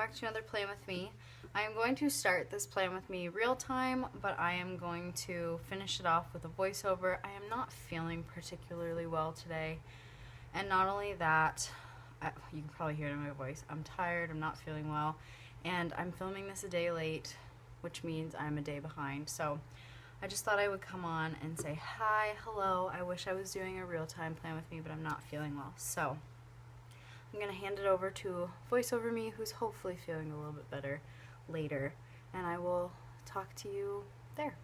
back to another Plan With Me. I am going to start this Plan With Me real time, but I am going to finish it off with a voiceover. I am not feeling particularly well today, and not only that, you can probably hear it in my voice, I'm tired, I'm not feeling well, and I'm filming this a day late, which means I'm a day behind. So I just thought I would come on and say hi, hello. I wish I was doing a real time Plan With Me, but I'm not feeling well. So I'm going to hand it over to VoiceOver Me, who's hopefully feeling a little bit better later, and I will talk to you there.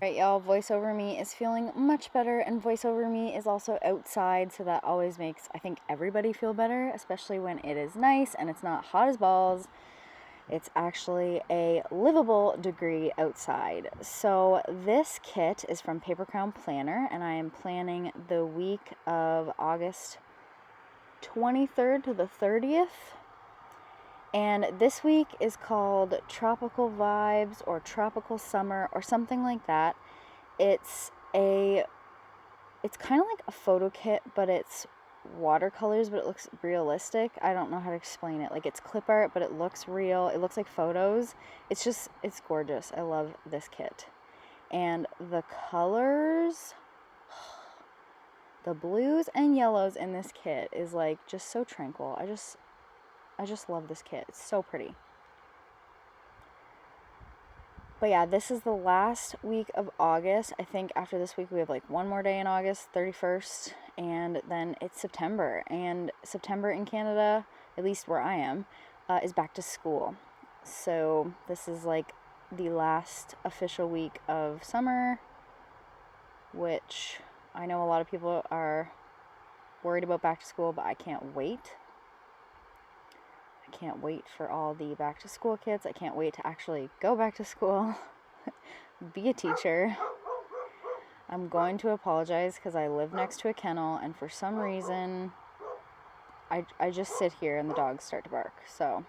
Alright, y'all, VoiceOver Me is feeling much better, and VoiceOver Me is also outside, so that always makes, I think, everybody feel better, especially when it is nice and it's not hot as balls. It's actually a livable degree outside. So this kit is from Paper Crown Planner, and I am planning the week of August 23rd to the 30th, and this week is called Tropical Vibes or Tropical Summer or something like that. It's kind of like a photo kit, but it's watercolors, but it looks realistic. I don't know how to explain it. Like, it's clip art, but it looks real. It looks like photos. It's gorgeous. I love this kit. And the colors, the blues and yellows in this kit is like just so tranquil. I just love this kit. It's so pretty. But yeah, this is the last week of August. I think after this week we have like one more day in August, 31st, and then it's September. And September in Canada, at least where I am, is back to school. So this is like the last official week of summer, which I know a lot of people are worried about back to school, but I can't wait. I can't wait for all the back to school kits. I can't wait to actually go back to school, be a teacher. I'm going to apologize because I live next to a kennel, and for some reason I just sit here and the dogs start to bark. So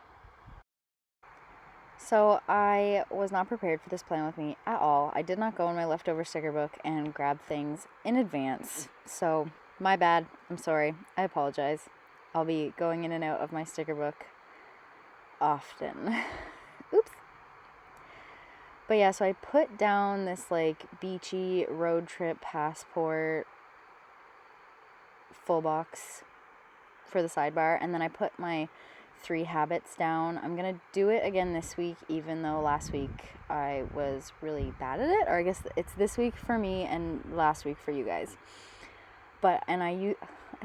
I was not prepared for this Plan With Me at all. I did not go in my leftover sticker book and grab things in advance. So my bad. I'm sorry. I apologize. I'll be going in and out of my sticker book often. Oops. But yeah, so I put down this like beachy road trip passport full box for the sidebar, and then I put my 3 habits down. I'm gonna do it again this week, even though last week I was really bad at it, or I guess it's this week for me and last week for you guys. And I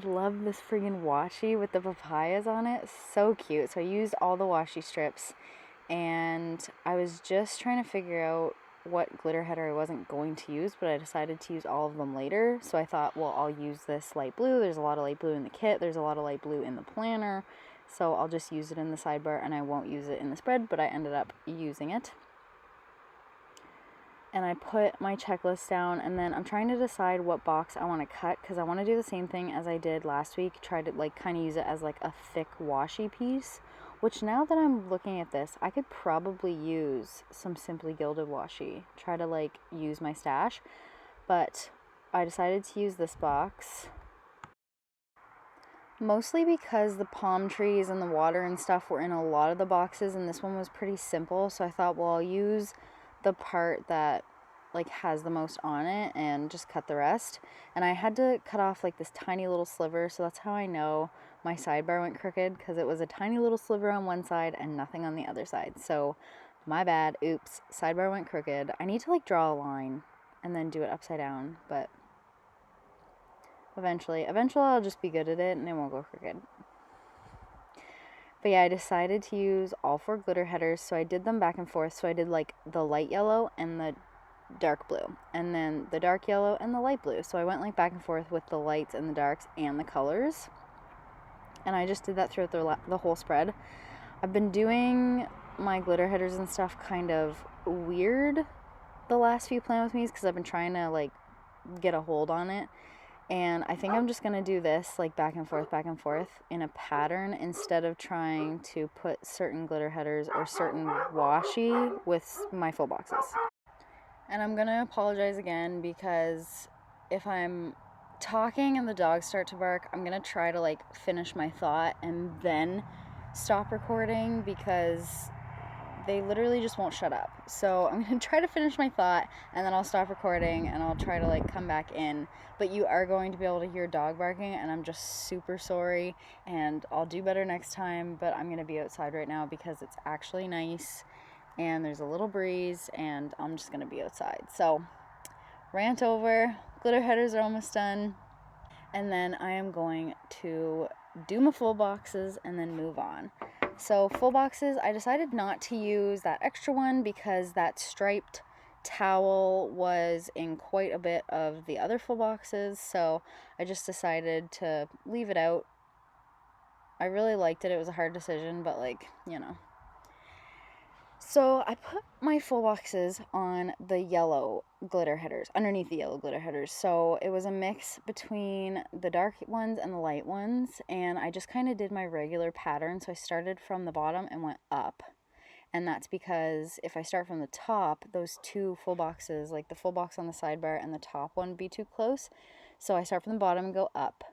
love this friggin' washi with the papayas on it. So cute. So I used all the washi strips, and I was just trying to figure out what glitter header I wasn't going to use, but I decided to use all of them later. So I thought, well, I'll use this light blue. There's a lot of light blue in the kit. There's a lot of light blue in the planner. So I'll just use it in the sidebar, and I won't use it in the spread, but I ended up using it. And I put my checklist down, and then I'm trying to decide what box I want to cut, because I want to do the same thing as I did last week, try to like kind of use it as like a thick washi piece, which now that I'm looking at this, I could probably use some Simply Gilded washi, try to like use my stash, but I decided to use this box. Mostly because the palm trees and the water and stuff were in a lot of the boxes, and this one was pretty simple, so I thought, well, I'll use the part that like has the most on it and just cut the rest. And I had to cut off like this tiny little sliver, so that's how I know my sidebar went crooked, because it was a tiny little sliver on one side and nothing on the other side. So my bad. Oops, sidebar went crooked. I need to like draw a line and then do it upside down, but eventually I'll just be good at it and it won't go crooked. But yeah, I decided to use all 4 glitter headers, so I did them back and forth. So I did like the light yellow and the dark blue, and then the dark yellow and the light blue. So I went like back and forth with the lights and the darks and the colors, and I just did that throughout the whole spread. I've been doing my glitter headers and stuff kind of weird the last few Plan With Me's, because I've been trying to like get a hold on it. And I think I'm just going to do this like back and forth in a pattern, instead of trying to put certain glitter headers or certain washi with my full boxes. And I'm going to apologize again, because if I'm talking and the dogs start to bark, I'm going to try to like finish my thought and then stop recording because they literally just won't shut up. So I'm going to try to finish my thought, and then I'll stop recording, and I'll try to like come back in. But you are going to be able to hear dog barking, and I'm just super sorry, and I'll do better next time. But I'm going to be outside right now because it's actually nice, and there's a little breeze, and I'm just going to be outside. So rant over, glitter headers are almost done, and then I am going to do my full boxes and then move on. So full boxes, I decided not to use that extra one because that striped towel was in quite a bit of the other full boxes, so I just decided to leave it out. I really liked it. It was a hard decision, but like, you know. So I put my full boxes on the yellow glitter headers, underneath the yellow glitter headers. So it was a mix between the dark ones and the light ones, and I just kind of did my regular pattern. So I started from the bottom and went up. And that's because if I start from the top, those two full boxes, like the full box on the sidebar and the top one, be too close. So I start from the bottom and go up.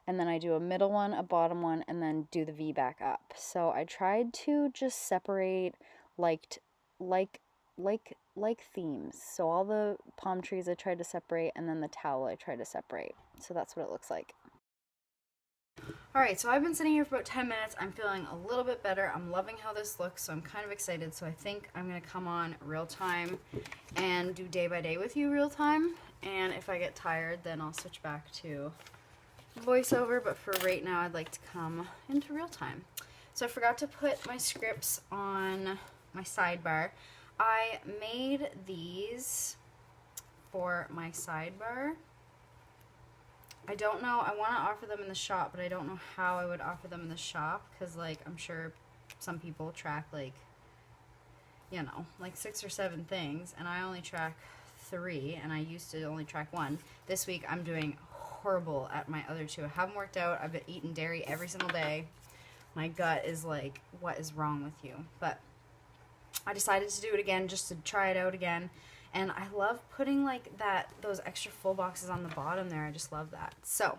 And then I do a middle one, a bottom one, and then do the V back up. So I tried to just separate like themes. So all the palm trees I tried to separate, and then the towel I tried to separate. So that's what it looks like. Alright, so I've been sitting here for about 10 minutes. I'm feeling a little bit better. I'm loving how this looks, so I'm kind of excited. So I think I'm going to come on real time and do day by day with you real time. And if I get tired, then I'll switch back to voiceover. But for right now, I'd like to come into real time. So I forgot to put my scripts on my sidebar. I made these for my sidebar. I don't know, I want to offer them in the shop, but I don't know how I would offer them in the shop, because like I'm sure some people track like, you know, like 6 or 7 things, and I only track 3, and I used to only track 1. This week I'm doing horrible at my other 2. I haven't worked out. I've been eating dairy every single day. My gut is like, what is wrong with you? But I decided to do it again just to try it out again. And I love putting like those extra full boxes on the bottom there. I just love that. So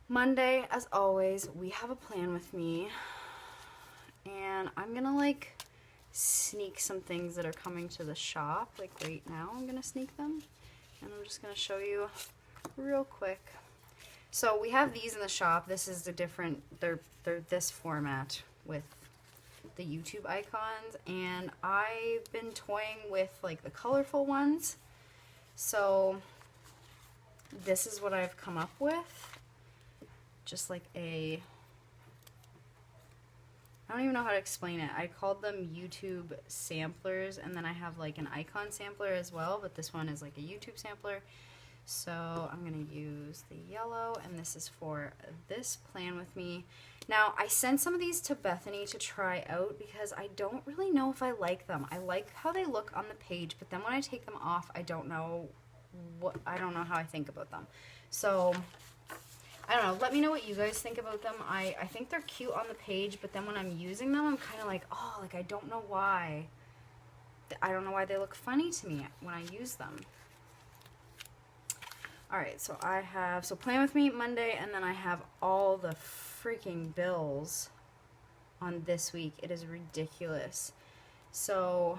Monday, as always, we have a plan with me, and I'm gonna like sneak some things that are coming to the shop. Like right now I'm gonna sneak them, and I'm just gonna show you real quick. So we have these in the shop. This is the different, they're this format with the YouTube icons, and I've been toying with like the colorful ones. So this is what I've come up with. Just like I don't even know how to explain it. I called them YouTube samplers, and then I have like an icon sampler as well, but this one is like a YouTube sampler. So I'm going to use the yellow, and this is for this plan with me. Now, I sent some of these to Bethany to try out because I don't really know if I like them. I like how they look on the page, but then when I take them off, I don't know how I think about them. So I don't know. Let me know what you guys think about them. I think they're cute on the page, but then when I'm using them, I'm kind of like, oh, like I don't know why. I don't know why they look funny to me when I use them. Alright, so I have, plan with me Monday, and then I have all the freaking bills on this week. It is ridiculous. So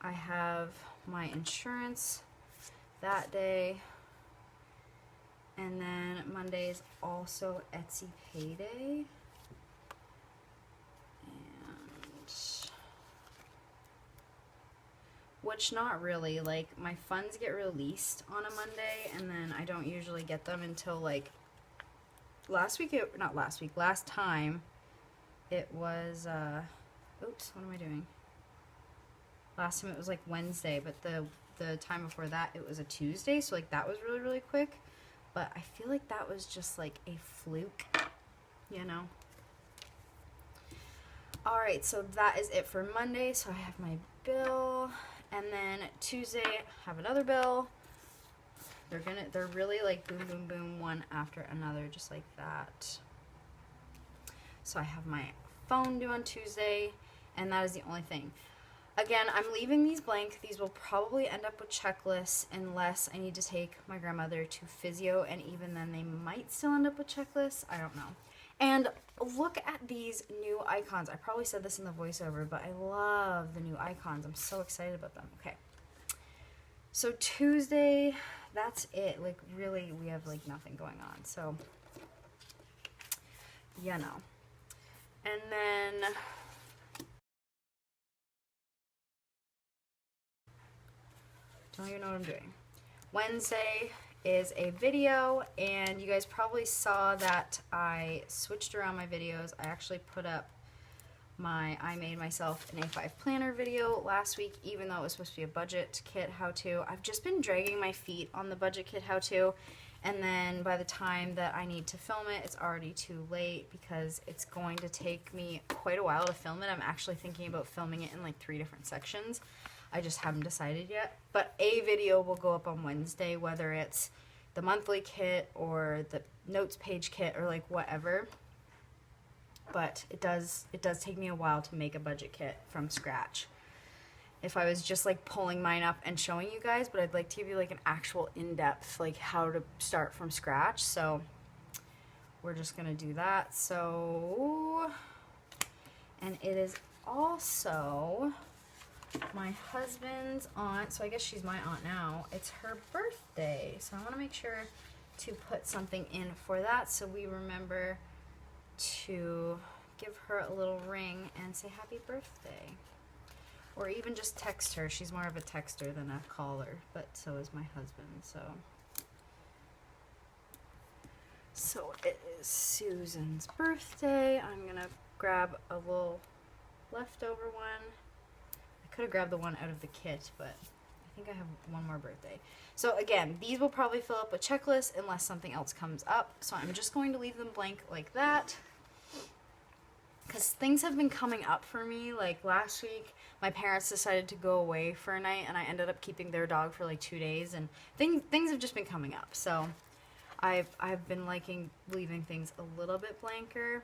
I have my insurance that day, and then Monday is also Etsy payday. Which not really, like my funds get released on a Monday, and then I don't usually get them until like last time it was oops, what am I doing? Last time it was like Wednesday, but the time before that it was a Tuesday, so like that was really, really quick. But I feel like that was just like a fluke, you know. Alright, so that is it for Monday. So I have my bill. And then Tuesday, have another bill. They're really like boom, boom, boom, one after another, just like that. So I have my phone due on Tuesday, and that is the only thing. Again, I'm leaving these blank. These will probably end up with checklists unless I need to take my grandmother to physio, and even then they might still end up with checklists. I don't know. And look at these new icons. I probably said this in the voiceover, but I love the new icons. I'm so excited about them. Okay. So Tuesday, that's it. Like, really, we have, like, nothing going on. So, you know. And then... don't even know what I'm doing. Wednesday is a video, and you guys probably saw that I switched around my videos. I actually put up I made myself an A5 planner video last week, even though it was supposed to be a budget kit how-to. I've just been dragging my feet on the budget kit how-to, and then by the time that I need to film it, it's already too late because it's going to take me quite a while to film it. I'm actually thinking about filming it in like 3 different sections. I just haven't decided yet, but a video will go up on Wednesday, whether it's the monthly kit or the notes page kit or like whatever. But it does take me a while to make a budget kit from scratch. If I was just like pulling mine up and showing you guys, but I'd like to give you like an actual in-depth like how to start from scratch. So we're just gonna do that. So, and it is also my husband's aunt, so I guess she's my aunt now. It's her birthday, so I want to make sure to put something in for that so we remember to give her a little ring and say happy birthday. Or even just text her. She's more of a texter than a caller, but so is my husband, so it is Susan's birthday. I'm gonna grab a little leftover one. I could have grabbed the one out of the kit, but I think I have one more birthday. So again, these will probably fill up a checklist unless something else comes up. So I'm just going to leave them blank like that. Because things have been coming up for me. Like last week, my parents decided to go away for a night, and I ended up keeping their dog for like 2 days. And things have just been coming up. So I've been liking leaving things a little bit blanker.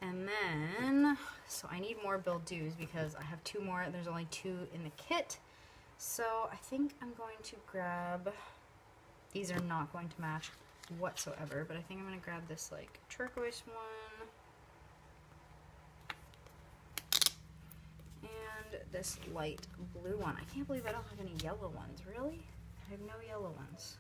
And then, so I need more bill dues because I have 2 more. There's only 2 in the kit. So I think I'm going to grab, these are not going to match whatsoever, but I think I'm going to grab this like turquoise one. And this light blue one. I can't believe I don't have any yellow ones. Really? I have no yellow ones.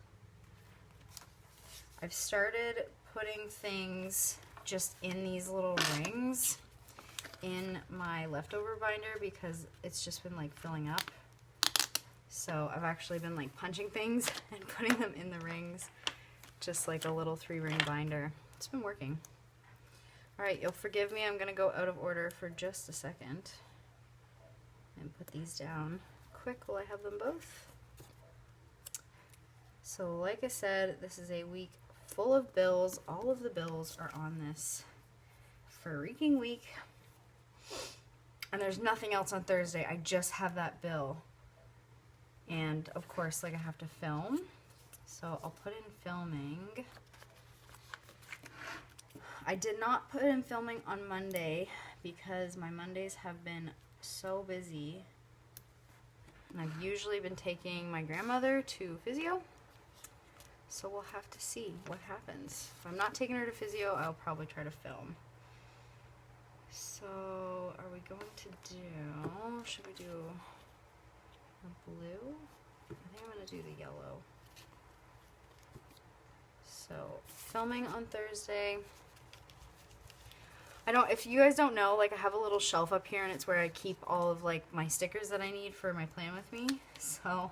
I've started putting things just in these little rings in my leftover binder because it's just been like filling up. So I've actually been like punching things and putting them in the rings, just like a little 3-ring binder. It's been working. All right, you'll forgive me. I'm gonna go out of order for just a second and put these down quick while I have them both. So like I said, this is a week full of bills. All of the bills are on this freaking week. And there's nothing else on Thursday. I just have that bill. And of course, like I have to film. So I'll put in filming. I did not put in filming on Monday because my Mondays have been so busy. And I've usually been taking my grandmother to physio. So we'll have to see what happens. If I'm not taking her to physio, I'll probably try to film. So, are we going to do, should we do a blue? I think I'm going to do the yellow. So, filming on Thursday. If you guys don't know, like I have a little shelf up here and it's where I keep all of like my stickers that I need for my plan with me. So,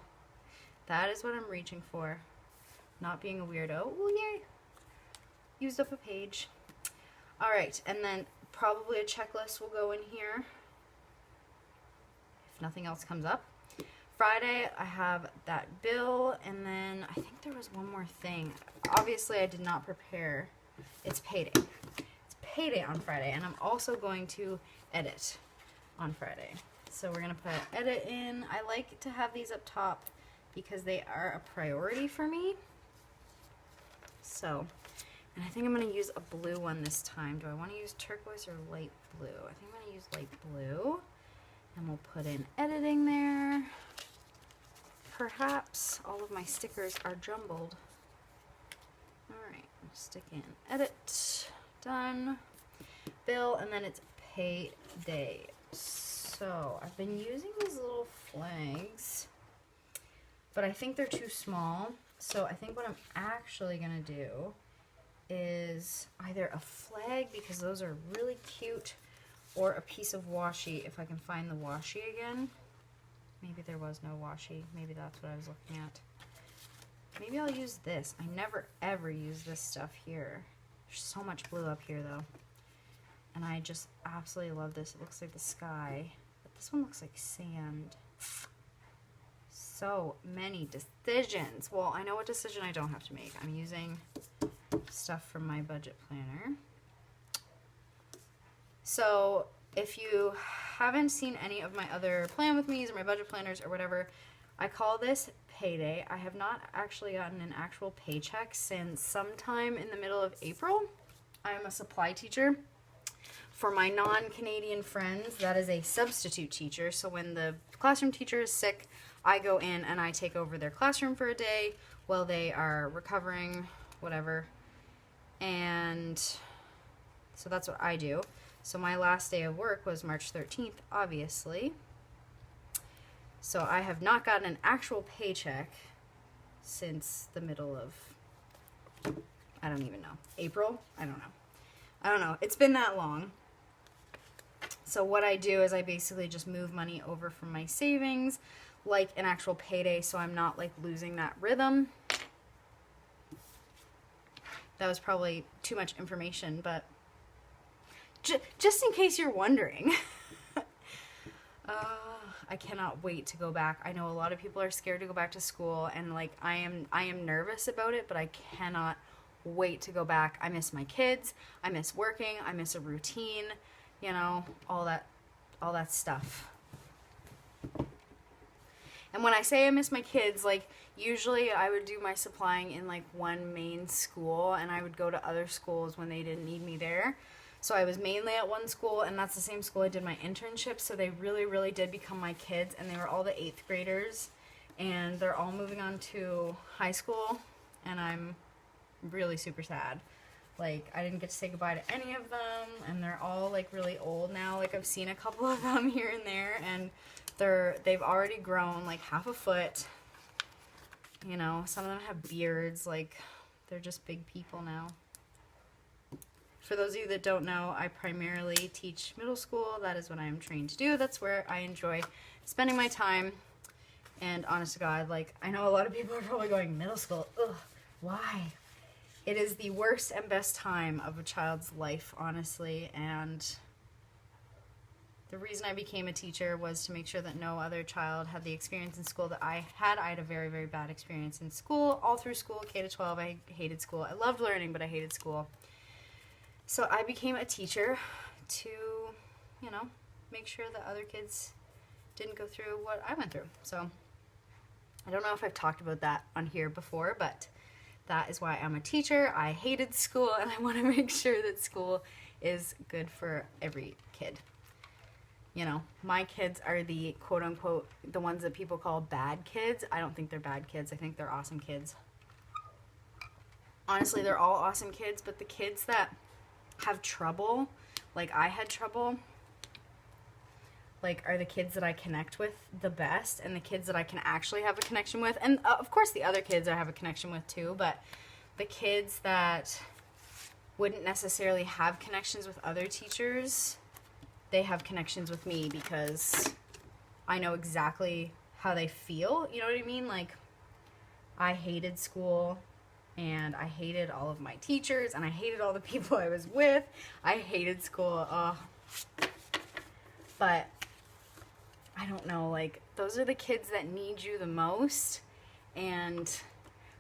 that is what I'm reaching for. Not being a weirdo. Oh, yay! Used up a page. Alright, and then probably a checklist will go in here if nothing else comes up. Friday, I have that bill, and then I think there was one more thing. Obviously, I did not prepare. It's payday. It's payday on Friday, and I'm also going to edit on Friday. So we're going to put edit in. I like to have these up top because they are a priority for me. So, and I think I'm going to use a blue one this time. Do I want to use turquoise or light blue? I think I'm going to use light blue. And we'll put in editing there. Perhaps all of my stickers are jumbled. Alright, we'll stick in edit. done. Bill, and then it's payday. So I've been using these little flags, but I think they're too small. So I think what I'm actually gonna do is either a flag, because those are really cute, or a piece of washi, if I can find the washi again. Maybe there was no washi. Maybe that's what I was looking at. Maybe I'll use this. I never ever use this stuff here. There's so much blue up here though. And I just absolutely love this. It looks like the sky, but this one looks like sand. So many decisions. Well, I know what decision I don't have to make. I'm using stuff from my budget planner. So if you haven't seen any of my other plan with me's or my budget planners or whatever, I call this payday. I have not actually gotten an actual paycheck since sometime in the middle of April. I'm a supply teacher. For my non-Canadian friends, that is a substitute teacher. So when the classroom teacher is sick, I go in and I take over their classroom for a day while they are recovering, whatever. And so that's what I do. So my last day of work was March 13th, obviously. So I have not gotten an actual paycheck since the middle of, I don't even know, April? I don't know. It's been that long. So what I do is I basically just move money over from my savings like an actual payday, so I'm not like losing that rhythm. That was probably too much information, but just in case you're wondering. I cannot wait to go back. I know a lot of people are scared to go back to school, and like I am nervous about it, but I cannot wait to go back. I miss my kids. I miss working. I miss a routine, you know, all that stuff. And when I say I miss my kids, like usually I would do my supplying in like one main school, and I would go to other schools when they didn't need me there. So I was mainly at one school, and that's the same school I did my internship, so they really, really did become my kids, and they were all the 8th graders, and they're all moving on to high school, and I'm really super sad. Like, I didn't get to say goodbye to any of them, and they're all, like, really old now. Like, I've seen a couple of them here and there, and they've already grown, like, half a foot. You know, some of them have beards. Like, they're just big people now. For those of you that don't know, I primarily teach middle school. That is what I am trained to do. That's where I enjoy spending my time. And honest to God, like, I know a lot of people are probably going, middle school, ugh, why? It is the worst and best time of a child's life, honestly. And the reason I became a teacher was to make sure that no other child had the experience in school that I had. I had a very, very bad experience in school, all through school, K to 12. I hated school. I loved learning, but I hated school. So I became a teacher to, you know, make sure that other kids didn't go through what I went through. So I don't know if I've talked about that on here before, but that is why I'm a teacher. I hated school, and I want to make sure that school is good for every kid. You know, my kids are the quote-unquote, the ones that people call bad kids. I don't think they're bad kids. I think they're awesome kids. Honestly, they're all awesome kids, but the kids that have trouble, like I had trouble, like are the kids that I connect with the best, and the kids that I can actually have a connection with, and of course the other kids I have a connection with too, but the kids that wouldn't necessarily have connections with other teachers, they have connections with me because I know exactly how they feel, you know what I mean? Like, I hated school, and I hated all of my teachers, and I hated all the people I was with. I hated school. But I don't know, like, those are the kids that need you the most. And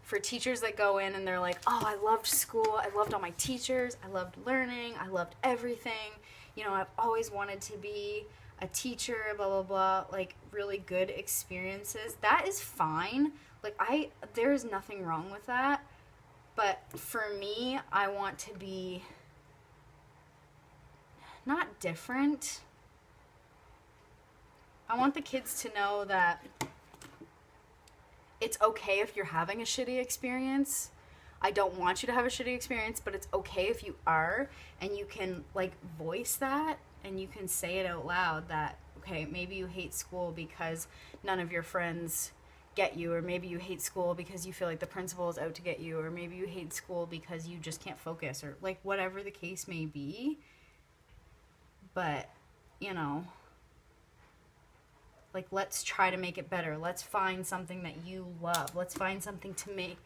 for teachers that go in and they're like, oh, I loved school. I loved all my teachers. I loved learning. I loved everything. You know, I've always wanted to be a teacher, blah, blah, blah. Like, really good experiences. That is fine. Like, there is nothing wrong with that. But for me, I want to be not different. I want the kids to know that it's okay if you're having a shitty experience. I don't want you to have a shitty experience, but it's okay if you are, and you can like voice that, and you can say it out loud that, okay, maybe you hate school because none of your friends get you, or maybe you hate school because you feel like the principal is out to get you, or maybe you hate school because you just can't focus, or like whatever the case may be. But, you know, like, let's try to make it better. Let's find something that you love. Let's find something to make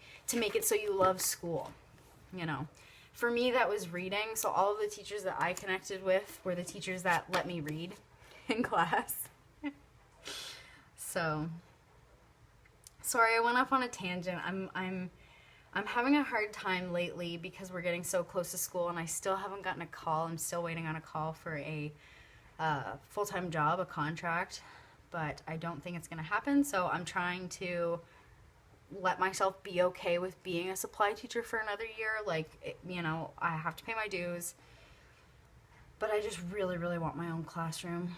it so you love school, you know. For me, that was reading. So all of the teachers that I connected with were the teachers that let me read in class. So, sorry, I went off on a tangent. I'm having a hard time lately because we're getting so close to school, and I still haven't gotten a call. I'm still waiting on a call for a full-time job, a contract, but I don't think it's going to happen. So I'm trying to let myself be okay with being a supply teacher for another year. Like, you know, I have to pay my dues, but I just really, really want my own classroom.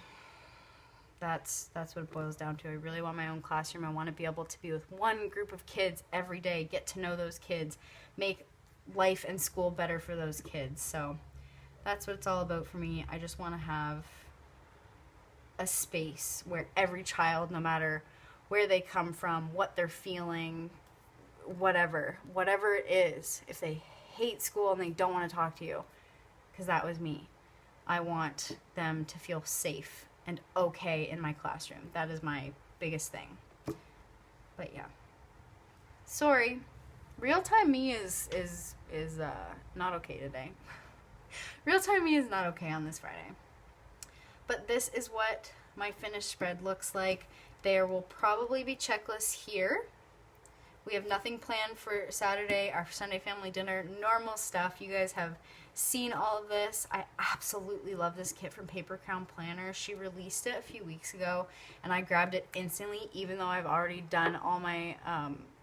That's what it boils down to. I really want my own classroom. I want to be able to be with one group of kids every day, get to know those kids, make life and school better for those kids. So that's what it's all about for me. I just want to have a space where every child, no matter where they come from, what they're feeling, whatever it is, if they hate school and they don't want to talk to you, because that was me, I want them to feel safe and okay in my classroom. That is my biggest thing. But yeah, sorry, real-time me is not okay today. Real-time me is not okay on this Friday. But this is what my finished spread looks like. There will probably be checklists here. We have nothing planned for Saturday, our Sunday family dinner, normal stuff. You guys have seen all of this. I absolutely love this kit from Paper Crown Planner. She released it a few weeks ago, and I grabbed it instantly, even though I've already done all my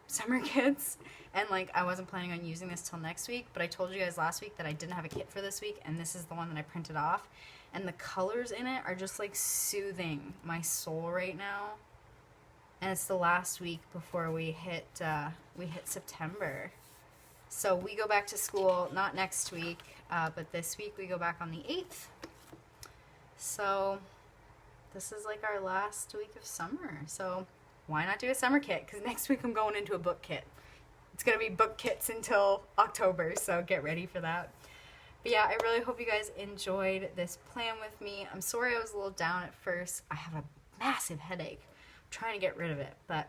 summer kits. And like, I wasn't planning on using this till next week, but I told you guys last week that I didn't have a kit for this week, and this is the one that I printed off. And the colors in it are just like soothing my soul right now. And it's the last week before we hit September. So we go back to school, not next week, but this week we go back on the 8th. So this is like our last week of summer. So why not do a summer kit? Because next week I'm going into a book kit. It's going to be book kits until October, so get ready for that. But yeah, I really hope you guys enjoyed this plan with me. I'm sorry I was a little down at first. I have a massive headache. I'm trying to get rid of it, but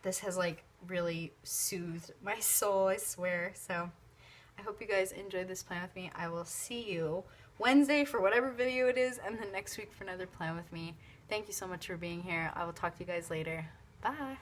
this has like really soothed my soul, I swear. So I hope you guys enjoyed this plan with me. I will see you Wednesday for whatever video it is, and then next week for another plan with me. Thank you so much for being here. I will talk to you guys later. Bye.